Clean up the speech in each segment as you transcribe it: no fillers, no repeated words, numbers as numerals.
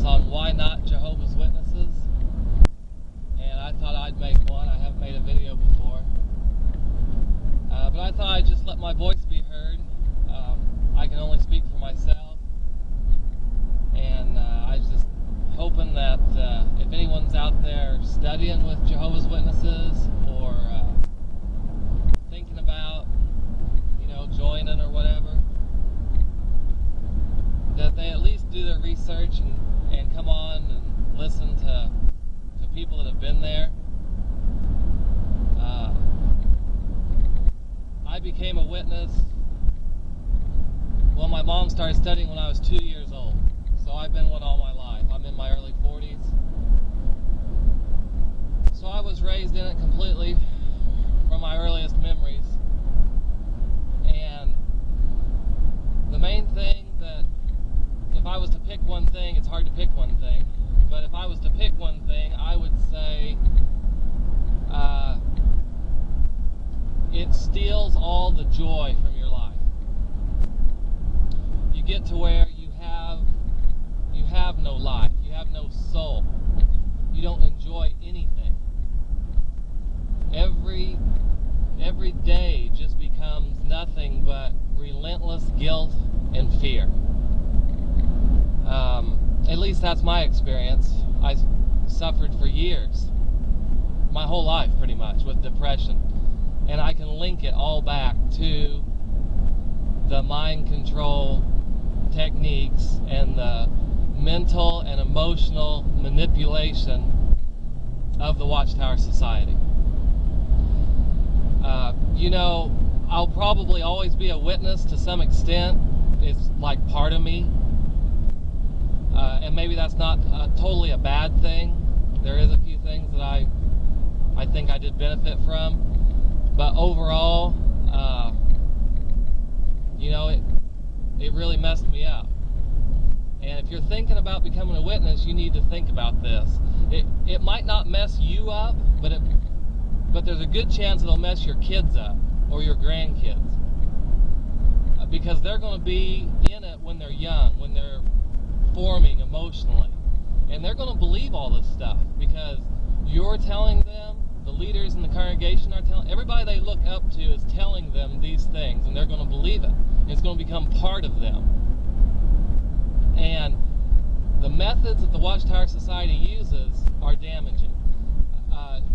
on why not Jehovah's Witnesses, and I thought I'd make one. I haven't made a video before, but I thought I'd just let my voice be heard. I can only speak for myself, and I was just hoping that if anyone's out there studying with Jehovah's Witnesses or thinking about, joining or whatever, that they at least do their research and come on and listen to people that have been there. I became a witness. Well, my mom started studying when I was 2 years old, so I've been one all my life. I'm in my early 40s. So I was raised in it completely from my earliest memories. And the main thing that, if I was to pick one thing, it's hard to pick one thing, but if I was to pick one thing, I would say it steals all the joy from your life. You get to where you have no life, you have no soul, you don't enjoy anything. Every day just becomes nothing but relentless guilt and fear. At least that's my experience. I suffered for years, my whole life pretty much, with depression. And I can link it all back to the mind control techniques and the mental and emotional manipulation of the Watchtower Society. I'll probably always be a witness to some extent. It's like part of me. And maybe that's not totally a bad thing. There is a few things that I think I did benefit from. But overall, it really messed me up. And if you're thinking about becoming a witness, you need to think about this. It might not mess you up, but there's a good chance it'll mess your kids up or your grandkids. Because they're going to be in it when they're young, when they're forming emotionally. And they're going to believe all this stuff because you're telling them, the leaders in the congregation are telling, everybody they look up to is telling them these things, and they're going to believe it. And it's going to become part of them. And the methods that the Watchtower Society uses are damaging.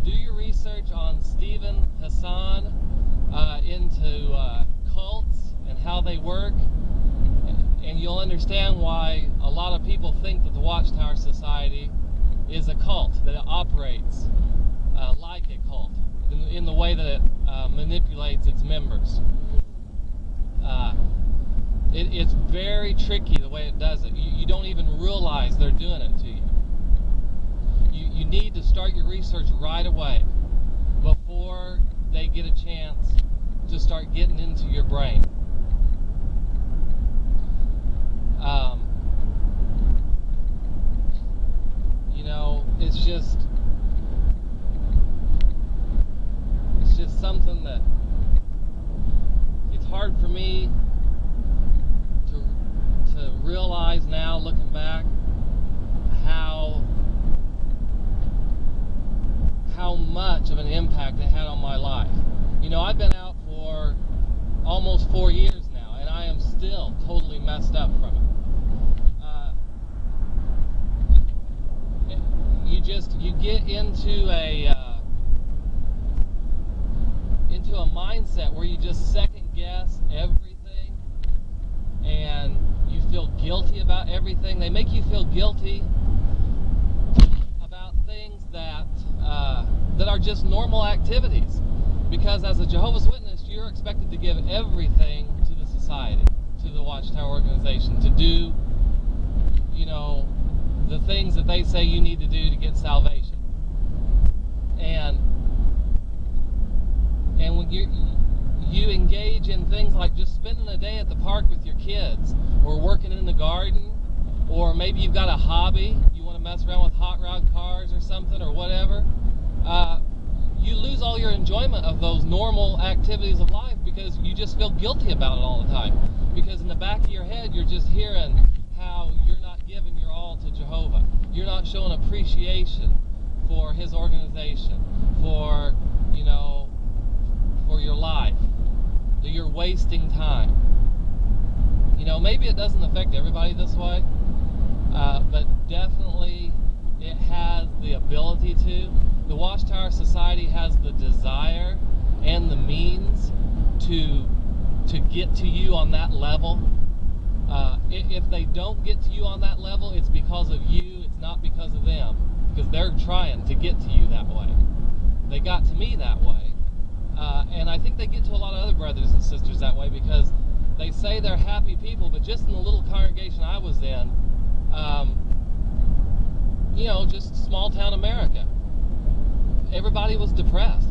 Do your research on Stephen Hassan into cults and how they work, and you'll understand why a lot of people think that the Watchtower Society is a cult, that it operates like a cult in the way that it manipulates its members. It's very tricky the way it does it. You don't even realize they're doing it to you. You need to start your research right away before they get a chance to start getting into your brain. It's just something that it's hard for me to realize now, looking back, how much of an impact it had on my life. I've been out for almost 4 years now, and I am still totally messed up from it. You get into a mindset where you just second guess everything, and you feel guilty about everything. They make you feel guilty about things that are just normal activities, because as a Jehovah's Witness, you're expected to give everything to the society, to the Watchtower organization, to do the things that they say you need to do to get salvation. And when you engage in things like just spending a day at the park with your kids, or working in the garden, or maybe you've got a hobby, you want to mess around with hot rod cars or something or whatever, you lose all your enjoyment of those normal activities of life because you just feel guilty about it all the time. Because in the back of your head, you're just hearing how you're not giving your all loyal to Jehovah. You're not showing appreciation for his organization, for, for your life. That you're wasting time. Maybe it doesn't affect everybody this way, but definitely it has the ability to. The Watchtower Society has the desire and the means to get to you on that level. If they don't get to you on that level, it's because of you, it's not because of them, because they're trying to get to you that way. They got to me that way, and I think they get to a lot of other brothers and sisters that way, because they say they're happy people, but just in the little congregation I was in, just small town America, everybody was depressed.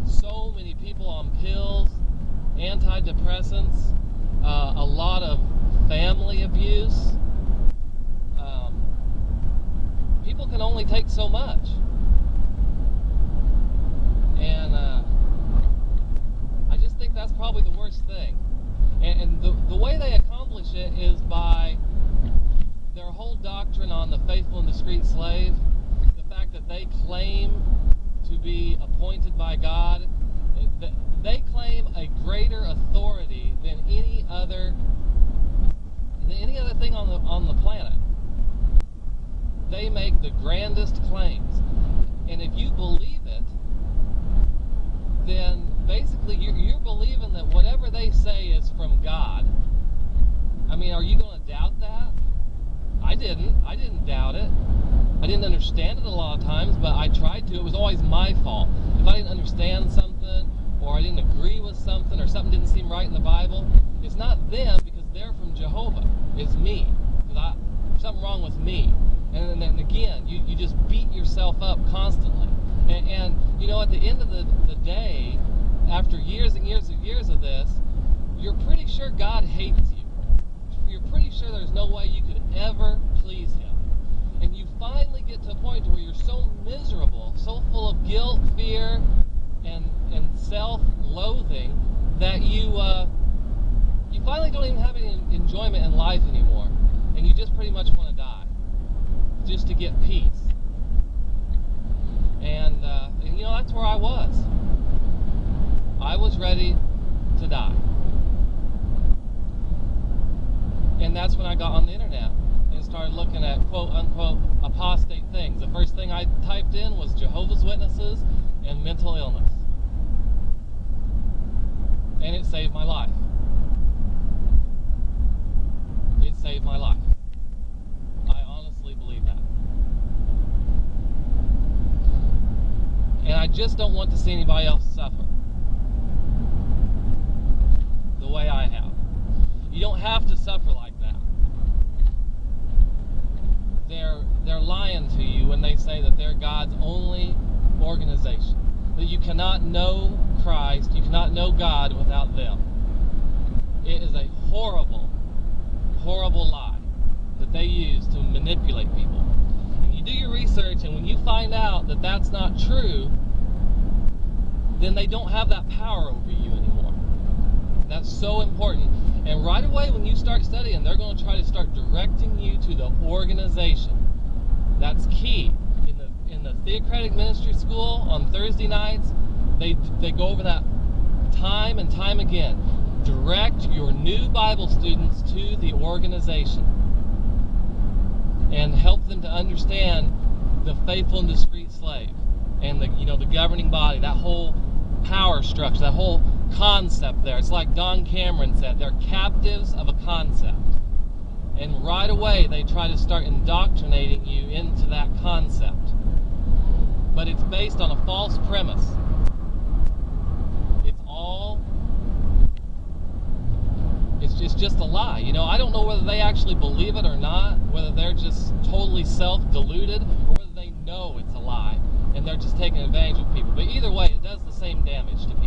So many people on pills, antidepressants, a lot of family abuse. People can only take so much. And I just think that's probably the worst thing. And the way they accomplish it is by their whole doctrine on the faithful and discreet slave, the fact that they claim to be appointed by God. They claim a greater authority than any other thing on the planet. They make the grandest claims, and if you believe it, then basically you're believing that whatever they say is from God. I mean, are you going to doubt that? I didn't doubt it. I didn't understand it a lot of times, but I tried to. It was always my fault. If I didn't understand something, or I didn't agree with something, or something didn't seem right in the Bible, it's not them, because they're from Jehovah. It's me. Because something wrong with me. And then again, you just beat yourself up constantly. And at the end of the day, after years and years and years of this, you're pretty sure God hates you. You're pretty sure there's no way you could ever please him. And you finally get to a point where you're so miserable, so full of guilt, fear, and self-loathing that you finally don't even have any enjoyment in life anymore, and you just pretty much want to die just to get peace. And that's where I was. I was ready to die, and that's when I got on the internet and started looking at quote-unquote apostate things. The first thing I typed in was Jehovah's Witnesses and mental illness. And it saved my life. It saved my life. I honestly believe that. And I just don't want to see anybody else suffer the way I have. You don't have to suffer like that. They're lying to you when they say that they're God's only organization. That you cannot know Christ, you cannot know God without them. It is a horrible, horrible lie that they use to manipulate people. And you do your research, and when you find out that that's not true, then they don't have that power over you anymore. That's so important. And right away when you start studying, they're going to try to start directing you to the organization. That's key. In the Theocratic Ministry School on Thursday nights, they go over that time and time again. Direct your new Bible students to the organization and help them to understand the faithful and discreet slave and the governing body, that whole power structure, that whole concept there. It's like Don Cameron said, they're captives of a concept. And right away they try to start indoctrinating you into that concept. But it's based on a false premise. It's just a lie. I don't know whether they actually believe it or not, whether they're just totally self-deluded, or whether they know it's a lie and they're just taking advantage of people. But either way, it does the same damage to people.